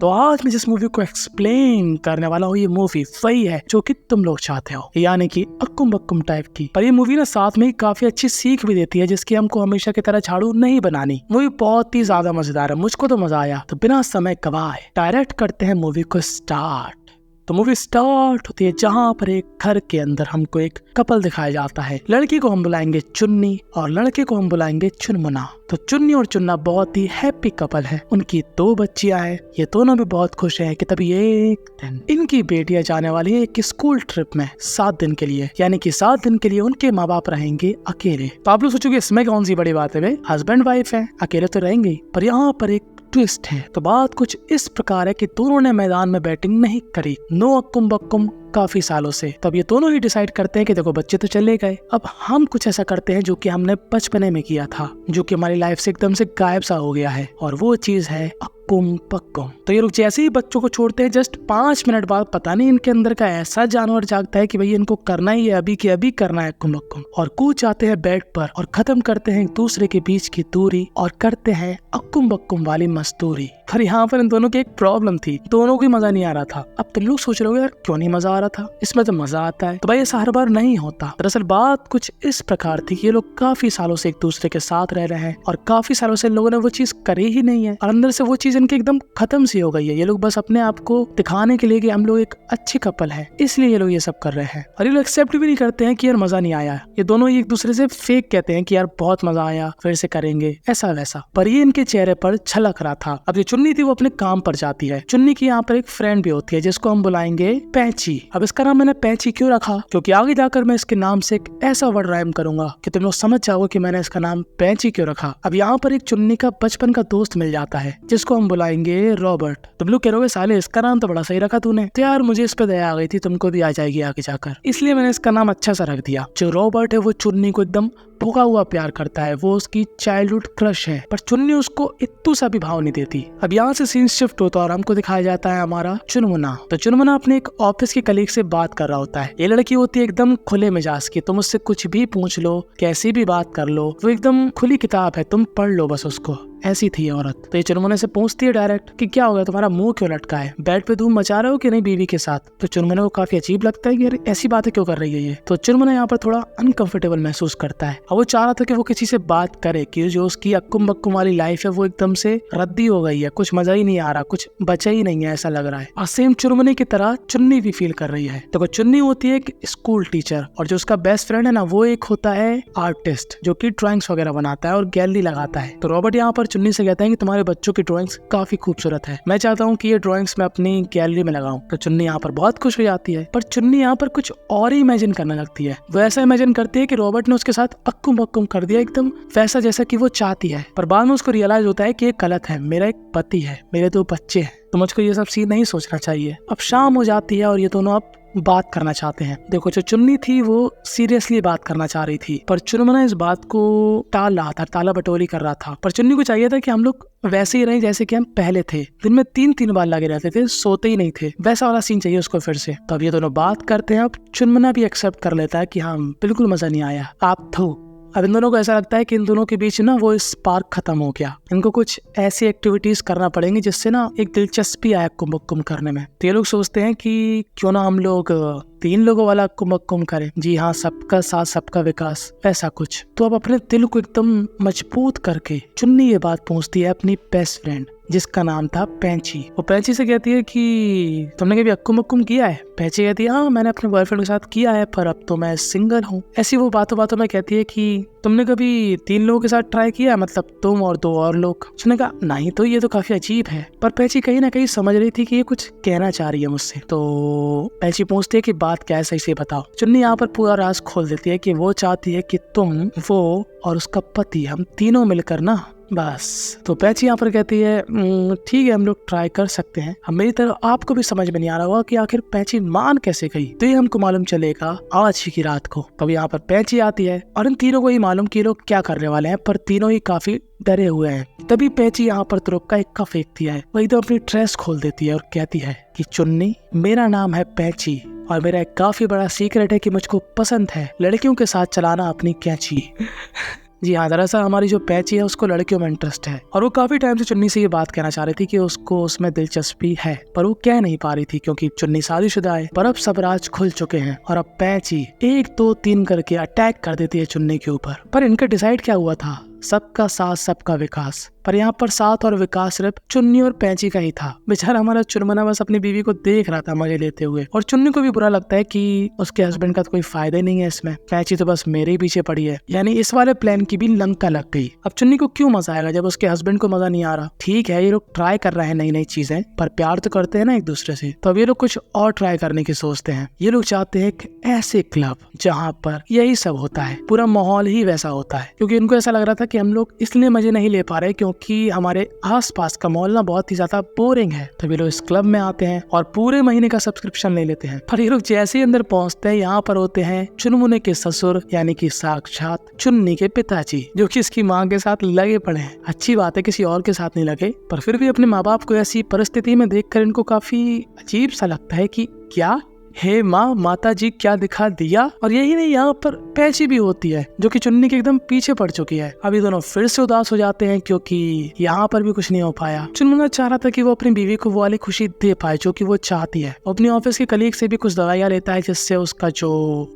तो आज मैं जिस मूवी को एक्सप्लेन करने वाला हूँ, ये मूवी वही है जो कि तुम लोग चाहते हो, यानी कि अक्कुम बक्कुम टाइप की। पर ये मूवी ना साथ में काफी अच्छी सीख भी देती है, जिसकी हमको हमेशा की तरह झाड़ू नहीं बनानी। मूवी बहुत ही ज्यादा मजेदार है, मुझको तो मजा आया। तो बिना समय गवाए डायरेक्ट करते हैं मूवी को स्टार्ट। तो मूवी स्टार्ट होती है जहाँ पर एक घर के अंदर हमको एक कपल दिखाया जाता है। लड़की को हम बुलाएंगे चुन्नी और लड़के को हम बुलाएंगे चुनमुना। तो चुन्नी और चुन्ना बहुत ही हैप्पी कपल है, उनकी 2 बच्चियां हैं। ये दोनों भी बहुत खुश हैं कि तभी एक दिन इनकी बेटियां जाने वाली है एक स्कूल ट्रिप में 7 दिन के लिए, यानी कि 7 दिन के लिए उनके माँ बाप रहेंगे अकेले। तो आप लोग सोचोगे इसमें कौन सी बड़ी बात है भाई, हस्बैंड वाइफ है, अकेले तो रहेंगे। पर यहाँ पर एक ट्विस्ट है। तो बात कुछ इस प्रकार है कि दोनों ने मैदान में बैटिंग नहीं करी, नो अक्कुम बक्कुम काफी सालों से। तब ये दोनों ही डिसाइड करते हैं कि देखो बच्चे तो चले गए, अब हम कुछ ऐसा करते हैं जो कि हमने बचपने में किया था, जो कि हमारी लाइफ से एकदम से गायब सा हो गया है, और वो चीज है अक्कुम बक्कुम। तो ये लोग जैसे ही बच्चों को छोड़ते हैं, जस्ट 5 मिनट बाद पता नहीं इनके अंदर का ऐसा जानवर जागता है कि भाई इनको करना ही है, अभी के अभी करना है अक्कुम बक्कुम, और कूद जाते हैं बेड पर और खत्म करते हैं एक दूसरे के बीच की दूरी और करते हैं अक्कुम बक्कुम वाली मजदूरी। पर यहाँ पर इन दोनों की एक प्रॉब्लम थी, दोनों को मजा नहीं आ रहा था। अब तुम लोग सोच रहे हो यार क्यों नहीं मजा आ रहा था, इसमें तो मजा आता है। तो भाई ऐसा हर बार नहीं होता। दरअसल बात कुछ इस प्रकार थी कि ये लोग काफी सालों से एक दूसरे के साथ रह रहे हैं और काफी सालों से इन लोगों ने वो चीज करी ही नहीं है, और अंदर से वो चीज इनकी एकदम खत्म सी हो गई है। ये लोग बस अपने आप को दिखाने के लिए कि हम लोग एक अच्छे कपल है, इसलिए ये लोग ये सब कर रहे हैं। और ये लोग एक्सेप्ट भी नहीं करते हैं कि यार मजा नहीं आया। ये दोनों ही एक दूसरे से फेक कहते हैं कि यार बहुत मजा आया, फिर से करेंगे, ऐसा वैसा। पर ये इनके चेहरे पर झलक रहा था। अब ये चुन्नी थी वो अपने काम पर जाती है। चुन्नी की यहाँ पर एक फ्रेंड भी होती है जिसको हम बुलाएंगे पैंची। अब इसका नाम मैंने पैंची क्यों रखा, क्योंकि आगे जाकर मैं इसके नाम से एक ऐसा वर्ड राइम करूंगा कि तुम लोग समझ जाओगे कि मैंने इसका नाम पैंची क्यों रखा। अब यहाँ पर एक चुन्नी का बचपन का दोस्त मिल जाता है जिसको हम बुलाएंगे रॉबर्ट। तुम लोग कह रहे हो साले इसका नाम तो बड़ा सही रखा तूने। तो यार मुझे इस पे दया आ गई थी, तुमको भी आ जाएगी आगे जाकर, इसलिए मैंने इसका नाम अच्छा सा रख दिया। जो रॉबर्ट है वो चुन्नी को एकदम भुगा हुआ प्यार करता है, वो उसकी चाइल्डहुड क्रश है, पर चुन्नी उसको इत्तू सा भी भाव नहीं देती। अब यहाँ से सीन शिफ्ट होता है और हमको दिखाया जाता है हमारा चुनमुना। तो चुनमुना अपने एक ऑफिस के कलीग से बात कर रहा होता है। ये लड़की होती है एकदम खुले मिजाज की, तुम उससे कुछ भी पूछ लो, कैसी भी बात कर लो, वो एकदम खुली किताब है, तुम पढ़ लो बस उसको, ऐसी थी औरत। तो ये चुनमुने से पूछती है डायरेक्ट कि क्या हो गया, तुम्हारा मुंह क्यों लटका है, बेड पे धूम मचा रहे हो कि नहीं बीवी के साथ। तो चुनमुने को काफी अजीब लगता है कि यार ऐसी बातें क्यों कर रही है ये। तो चुनमुना यहाँ पर थोड़ा अनकंफर्टेबल महसूस करता है और वो चाह रहा था कि वो किसी से बात करे कि जो उसकी अक्कुम बक्कुम वाली लाइफ है वो एकदम से रद्दी हो गई है, कुछ मजा ही नहीं आ रहा, कुछ बचा ही नहीं है, ऐसा लग रहा है। और सेम चुनमुने की तरह चुन्नी भी फील कर रही है। तो चुन्नी होती है एक स्कूल टीचर, और जो उसका बेस्ट फ्रेंड है ना वो एक होता है आर्टिस्ट जो की ड्राइंग्स वगैरह बनाता है और गैलरी लगाता है। तो रॉबर्ट यहाँ पर चुन्नी से कहता है कि तुम्हारे बच्चों की ड्राइंग्स काफी खूबसूरत है, मैं चाहता हूँ कि ये ड्राइंग्स मैं अपनी गैलरी में लगाऊं। तो चुन्नी यहाँ पर बहुत खुश हो जाती है, पर चुन्नी यहाँ पर कुछ और ही इमेजिन करने लगती है। वो ऐसा इमेजिन करती है कि रॉबर्ट ने उसके साथ अक्कुम बक्कुम कर दिया एकदम वैसा जैसा कि वो चाहती है। पर बाद में उसको रियलाइज होता है कि ये गलत है, मेरा एक पति है, मेरे 2 बच्चे हैं, तो मुझको ये सब सीन नहीं सोचना चाहिए। अब शाम हो जाती है और ये दोनों अब बात करना चाहते हैं। देखो जो चुन्नी थी वो सीरियसली बात करना चाह रही थी, पर चुनमुना इस बात को टाल रहा था, टाला बटोरी कर रहा था। पर चुन्नी को चाहिए था कि हम लोग वैसे ही रहे जैसे कि हम पहले थे, दिन में 3-3 बार लगे रहते थे, सोते ही नहीं थे, वैसा वाला सीन चाहिए उसको फिर से। तो अब ये दोनों बात करते हैं। अब चुनमुना भी एक्सेप्ट कर लेता है कि हाँ बिल्कुल मजा नहीं आया, आप थो। अब इन दोनों को ऐसा लगता है कि इन दोनों के बीच ना वो स्पार्क खत्म हो गया, इनको कुछ ऐसी एक्टिविटीज करना पड़ेंगी जिससे ना एक दिलचस्पी आए अक्कुम बक्कुम करने में। तो ये लोग सोचते हैं कि क्यों ना हम लोग 3 लोगों वाला अक्कुम बक्कुम करें। जी हाँ, सबका साथ सबका विकास, ऐसा कुछ। तो अब अपने दिल को एकदम मजबूत करके चुन्नी ये बात पूछती है अपनी बेस्ट फ्रेंड जिसका नाम था पैंची। वो पैंची से कहती है कि तुमने कभी अक्कुम बक्कुम किया है। पैंची कहती है हाँ मैंने अपने बॉयफ्रेंड के साथ किया है, पर अब तो मैं सिंगल हूँ। ऐसी वो बातों बातों में कहती है कि तुमने कभी 3 लोगों के साथ ट्राई किया, मतलब तुम और 2 और लोग। उसने कहा नहीं, तो ये तो काफी अजीब है। पर पैंची कहीं ना कहीं समझ रही थी कि ये कुछ कहना चाह रही है मुझसे। तो पैंची पूछती है कि बात क्या है, सही से बताओ। चुन्नी यहाँ पर पूरा राज खोल देती है कि वो चाहती है कि तुम, वो और उसका पति, हम तीनों मिलकर ना बस। तो पैंची यहाँ पर कहती है ठीक है हम लोग ट्राई कर सकते हैं। अब मेरी तरह आपको भी समझ में नहीं आ रहा होगा कि आखिर पैंची मान कैसे गई, तो ये हमको मालूम चलेगा आज ही की रात को। तब यहाँ पर पैंची आती है और इन तीनों को ही मालूम कि लोग क्या करने वाले हैं, पर तीनों ही काफी डरे हुए हैं। तभी पैंची यहाँ पर तुरुप का इक्का फेंकती है, वही तो अपनी ड्रेस खोल देती है और कहती है कि चुन्नी मेरा नाम है पैंची और मेरा एक काफी बड़ा सीक्रेट है कि मुझको पसंद है लड़कियों के साथ चलाना अपनी कैंची। जी हाँ, दरअसल हमारी जो पैची है उसको लड़कियों में इंटरेस्ट है और वो काफी टाइम से चुन्नी से ये बात कहना चाह रही थी कि उसको उसमें दिलचस्पी है, पर वो कह नहीं पा रही थी क्योंकि चुन्नी शादीशुदा है। पर अब सब राज खुल चुके हैं और अब पैची 1 2 3 करके अटैक कर देती है चुन्नी के ऊपर। पर इनका डिसाइड क्या हुआ था? सबका साथ सबका विकास। पर यहाँ पर साथ और विकास सिर्फ चुन्नी और पैंची का ही था। बेचारा हमारा चुनमुना बस अपनी बीवी को देख रहा था मजे लेते हुए, और चुन्नी को भी बुरा लगता है कि उसके हस्बैंड का तो कोई फायदा ही नहीं है इसमें, पैंची तो बस मेरे ही पीछे पड़ी है। यानी इस वाले प्लान की भी लंका लग गई। अब चुन्नी को क्यों मजा आएगा जब उसके हस्बैंड को मजा नहीं आ रहा? ठीक है, ये लोग ट्राई कर रहे हैं नई नई चीजें, पर प्यार तो करते हैं ना एक दूसरे से, तो अब ये लोग कुछ और ट्राई करने की सोचते हैं। ये लोग चाहते हैं एक ऐसे क्लब जहाँ पर यही सब होता है, पूरा माहौल ही वैसा होता है। क्योंकि इनको ऐसा लग रहा था कि हम लोग इसलिए मजे नहीं ले पा रहे क्योंकि हमारे आसपास का माहौल ना बहुत ही ज्यादा बोरिंग है। तो ये लोग इस क्लब में आते हैं और पूरे महीने का सब्सक्रिप्शन ले लेते हैं। पर ये लोग जैसे ही अंदर पहुंचते हैं, यहाँ पर होते हैं चुनमुने के ससुर यानी कि साक्षात चुन्नी के पिताजी, जो कि इसकी माँ के साथ लगे पड़े हैं। अच्छी बात है किसी और के साथ नहीं लगे, पर फिर भी अपने माँ बाप को ऐसी परिस्थिति में देखकर इनको काफी अजीब सा लगता है कि क्या हे माँ, माता जी क्या दिखा दिया। और यही नहीं, यहाँ पर पैची भी होती है जो कि चुन्नी के एकदम पीछे पड़ चुकी है। अभी दोनों फिर से उदास हो जाते हैं क्योंकि यहाँ पर भी कुछ नहीं हो पाया। चुनमुना चाह रहा था कि वो अपनी बीवी को वो वाली खुशी दे पाए जो कि वो चाहती है। अपने ऑफिस के कलीग से भी कुछ दवाइयाँ लेता है जिससे उसका जो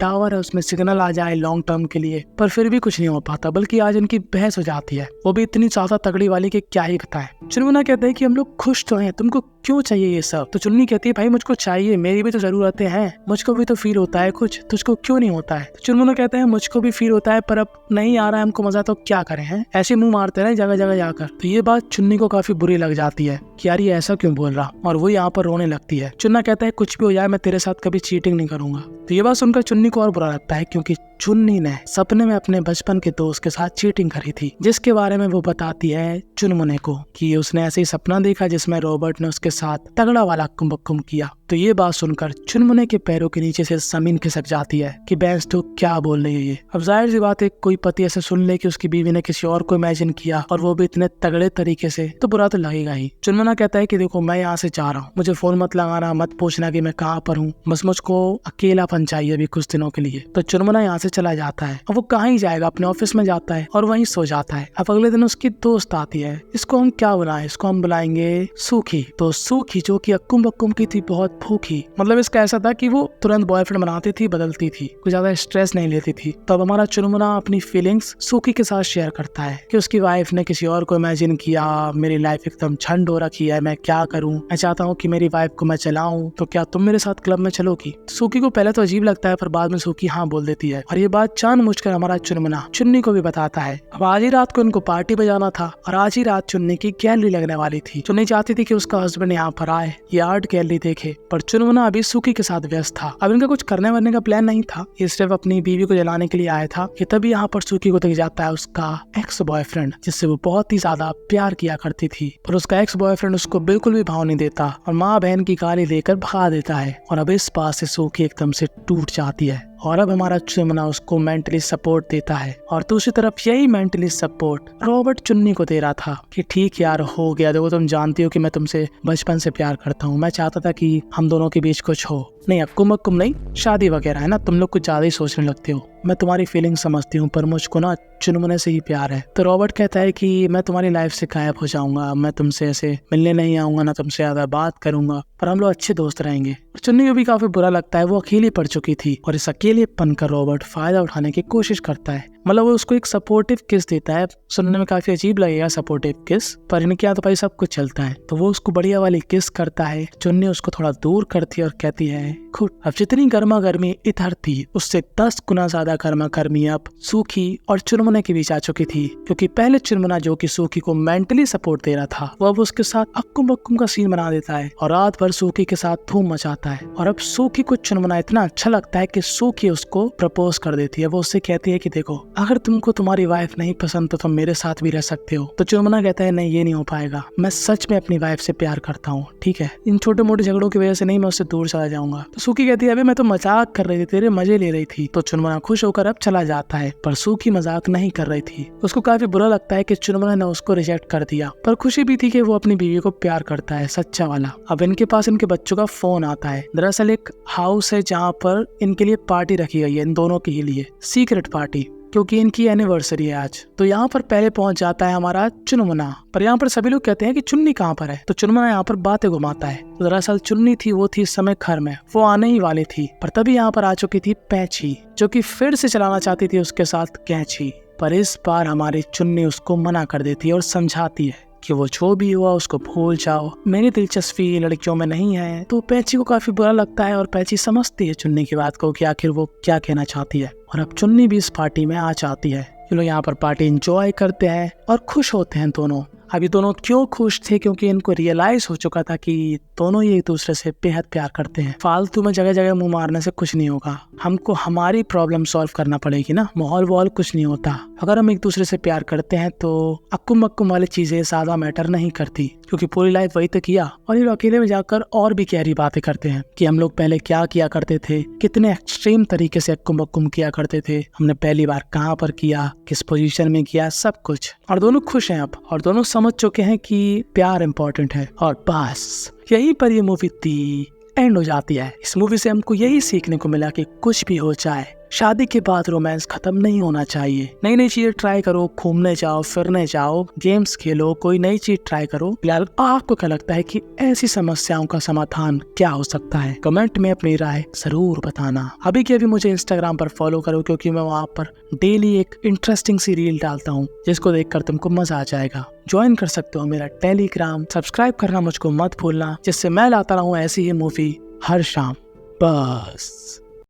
टावर है उसमें सिग्नल आ जाए लॉन्ग टर्म के लिए, पर फिर भी कुछ नहीं हो पाता। बल्कि आज इनकी बहस हो जाती है, वो भी इतनी ज्यादा तगड़ी वाली कि क्या ही बताएं। चुनमुना कहते हैं कि हम लोग खुश तो हैं, तुमको क्यों चाहिए ये सब? तो चुन्नी कहती है भाई मुझको चाहिए, मेरी भी तो जरूरतें हैं, मुझको भी तो फील होता है कुछ, तुझको क्यों नहीं होता है? तो चुनमुना कहते हैं मुझको भी फील होता है, पर अब नहीं आ रहा है हमको मजा, तो क्या करें हैं? ऐसे मुंह मारते रहे जगह जगह जाकर। तो ये बात चुन्नी को काफी बुरी लग जाती है कि यार ये ऐसा क्यों बोल रहा, और वो यहाँ पर रोने लगती है। चुन्ना कहता है कुछ भी हो जाए मैं तेरे साथ कभी चीटिंग नहीं करूंगा। तो ये बात सुनकर चुन्नी को और बुरा लगता है क्योंकि चुन्नी ने सपने में अपने बचपन के दोस्त के साथ चीटिंग करी थी, जिसके बारे में वो बताती है चुनमुने को कि उसने ऐसे ही सपना देखा जिसमें रॉबर्ट ने उसके साथ तगड़ा वाला कुंभकुम किया। तो ये बात सुनकर चुनमुने के पैरों के नीचे से जमीन खिसक जाती है कि बैंस तो क्या बोल रही है ये। अब जाहिर सी बात है कोई पति ऐसे सुन ले कि उसकी बीवी ने किसी और को इमेजिन किया और वो भी इतने तगड़े तरीके से, तो बुरा तो लगेगा ही। चुनमुना कहता है कि देखो मैं यहाँ से जा रहा हूँ, मुझे फोन मत लगाना, मत पूछना कि मैं कहाँ पर हूँ, बस मुझको अकेलापन चाहिए अभी कुछ दिनों के लिए। तो चुनमुना यहाँ से चला जाता है और वो कहाँ ही जाएगा, अपने ऑफिस में जाता है और वहीं सो जाता है। अब अगले दिन उसकी दोस्त आती है, इसको हम क्या बुलाएं? इसको हम बुलाएंगे सूखी। तो सूखी जो कि अक्कुम बक्कुम की थी, बहुत भूखी, मतलब इसका ऐसा था कि वो तुरंत बॉयफ्रेंड बनाती थी, बदलती थी, कुछ ज्यादा स्ट्रेस नहीं लेती थी। तो अब हमारा चुनमुना अपनी फीलिंग्स सूखी के साथ शेयर करता है कि उसकी वाइफ ने किसी और को इमेजिन किया, मेरी लाइफ एकदम झंड हो रखी है, मैं क्या करूं, मैं चाहता हूं कि मेरी वाइफ को मैं चलाऊं, तो क्या तुम मेरे साथ क्लब में चलोगी? सूखी को पहले तो अजीब लगता है, पर बाद में सूखी हाँ बोल देती है और ये बात जानबूझकर हमारा चुनमुना चुन्नी को भी बताता है। अब आज ही रात को इनको पार्टी पे जाना था और आज ही रात चुन्नी की गैलरी लगने वाली थी। चुन्नी चाहती थी कि उसका हस्बैंड यहाँ पर आए, ये आर्ट गैलरी देखे, पर चुनमुना अभी सूखी के साथ व्यस्त था। अब इनका कुछ करने वरने का प्लान नहीं था, ये सिर्फ अपनी बीवी को जलाने के लिए आया था कि तभी यहाँ पर सूखी को दिख जाता है उसका एक्स बॉयफ्रेंड, जिससे वो बहुत ही ज्यादा प्यार किया करती थी। पर उसका एक्स बॉयफ्रेंड उसको बिल्कुल भी भाव नहीं देता और माँ बहन की गाली देकर भगा देता है और अब इस बात से सूखी एकदम से टूट जाती है। और अब हमारा चुनमुना उसको मेंटली सपोर्ट देता है और दूसरी तरफ यही मेंटली सपोर्ट रॉबर्ट चुन्नी को दे रहा था कि ठीक यार हो गया, देखो तुम जानती हो कि मैं तुमसे बचपन से प्यार करता हूँ, मैं चाहता था कि हम दोनों के बीच कुछ हो, नहीं अक्कुम अक्कुम नहीं, शादी वगैरह है ना, तुम लोग कुछ ज्यादा ही सोचने लगते हो, मैं तुम्हारी फीलिंग समझती हूँ, पर मुझको ना चुनमुने से ही प्यार है। तो रॉबर्ट कहता है कि मैं तुम्हारी लाइफ से गायब हो जाऊंगा, मैं तुमसे ऐसे मिलने नहीं आऊंगा, ना तुमसे ज्यादा बात करूंगा, पर हम लोग अच्छे दोस्त रहेंगे। और चुन्नी को भी काफी बुरा लगता है, वो अकेली पड़ चुकी थी और इस अकेलेपन का रॉबर्ट फायदा उठाने की कोशिश करता है। मतलब वो उसको एक सपोर्टिव किस देता है, सुनने में काफी अजीब लगेगा सपोर्टिव किस, पर इनके यहाँ तो भाई सब कुछ चलता है। तो वो उसको बढ़िया वाली किस करता है, चुन्नी उसको थोड़ा दूर करती है और कहती है खुद। अब जितनी गर्मा गर्मी इधर थी उससे 10 गुना ज्यादा गर्मा गर्मी अब सूखी और चुनमुने के बीच आ चुकी थी, क्योंकि पहले चुनमुना जो कि सूखी को मेंटली सपोर्ट दे रहा था, वो अब उसके साथ अक्कुम बक्कुम का सीन बना देता है और रात भर सूखी के साथ धूम मचाता है। और अब सूखी को चुनमुना इतना अच्छा लगता है कि सूखी उसको प्रपोज कर देती है। वो उससे कहती है कि देखो अगर तुमको तुम्हारी वाइफ नहीं पसंद तो तुम मेरे साथ भी रह सकते हो। तो चुनमुना कहता है नहीं ये नहीं हो पाएगा, मैं सच में अपनी वाइफ से प्यार करता हूँ, ठीक है, इन छोटे मोटे झगड़ों की वजह से नहीं, मैं उससे दूर चला जाऊंगा। तो सूखी कहती है अबे मैं तो मजाक कर रही थी, तेरे मजे ले रही थी। तो चुनमुना खुश होकर अब चला जाता है, पर सूखी मजाक नहीं कर रही थी। उसको काफी बुरा लगता है कि चुनमुना ने उसको रिजेक्ट कर दिया, पर खुशी भी थी कि वो अपनी बीवी को प्यार करता है, सच्चा वाला। अब इनके पास इनके बच्चों का फोन आता है। दरअसल एक हाउस है जहाँ पर इनके लिए पार्टी रखी गई है, इन दोनों के लिए सीक्रेट पार्टी। क्योंकि इनकी एनिवर्सरी है आज। तो यहाँ पर पहले पहुंच जाता है हमारा चुनमुना, पर यहाँ पर सभी लोग कहते हैं कि चुन्नी कहाँ पर है। तो चुनमुना यहाँ पर बातें घुमाता है। तो दरअसल चुन्नी थी, वो थी इस समय घर में, वो आने ही वाली थी, पर तभी यहाँ पर आ चुकी थी पैंची, जो कि फिर से चलाना चाहती थी उसके साथ कैंची। पर इस बार हमारी चुन्नी उसको मना कर देती है और समझाती है कि वो जो भी हुआ उसको भूल जाओ, मेरी दिलचस्पी लड़कियों में नहीं है। तो पैंची को काफी बुरा लगता है और पैंची समझती है चुन्नी की बात को कि आखिर वो क्या कहना चाहती है। और अब चुन्नी भी इस पार्टी में आ जाती है। ये लोग यहाँ पर पार्टी एंजॉय करते हैं और खुश होते हैं दोनों। अभी दोनों क्यों खुश थे? क्योंकि इनको रियलाइज हो चुका था कि दोनों ही एक दूसरे से बेहद प्यार करते हैं। फालतू में जगह जगह मुंह मारने से कुछ नहीं होगा, हमको हमारी प्रॉब्लम सॉल्व करना पड़ेगी ना। माहौल वॉल कुछ नहीं होता। अगर हम एक दूसरे से प्यार करते हैं तो अक्कुम मक्कुम वाली चीजें ज्यादा मैटर नहीं करती, क्योंकि पूरी लाइफ वही तो किया। और ये अकेले में जाकर और भी गहरी बातें करते हैं कि हम लोग पहले क्या किया करते थे, कितने एक्सट्रीम तरीके से अक्कुम मक्कुम किया करते थे, हमने पहली बार कहाँ पर किया, किस पोजीशन में किया, सब कुछ। और दोनों खुश हैं अब, और दोनों समझ चुके हैं कि प्यार इंपॉर्टेंट है। और बस यहीं पर ये मूवी थी एंड हो जाती है। इस मूवी से हमको यही सीखने को मिला कि कुछ भी हो जाए, शादी के बाद रोमांस खत्म नहीं होना चाहिए। नई नई चीजें ट्राई करो, घूमने जाओ, फिरने जाओ, गेम्स खेलो, कोई नई चीज ट्राई करो। फिलहाल आपको क्या लगता है कि ऐसी समस्याओं का समाधान क्या हो सकता है? कमेंट में अपनी राय जरूर बताना। अभी के अभी मुझे इंस्टाग्राम पर फॉलो करो, क्योंकि मैं वहाँ पर डेली एक इंटरेस्टिंग सी रील डालता हूँ, जिसको देखकर तुमको मजा आ जाएगा। ज्वाइन कर सकते हो मेरा टेलीग्राम। सब्सक्राइब करना मुझको मत भूलना, जिससे मैं लाता रहूँ ऐसी ही मूवी हर शाम। बस।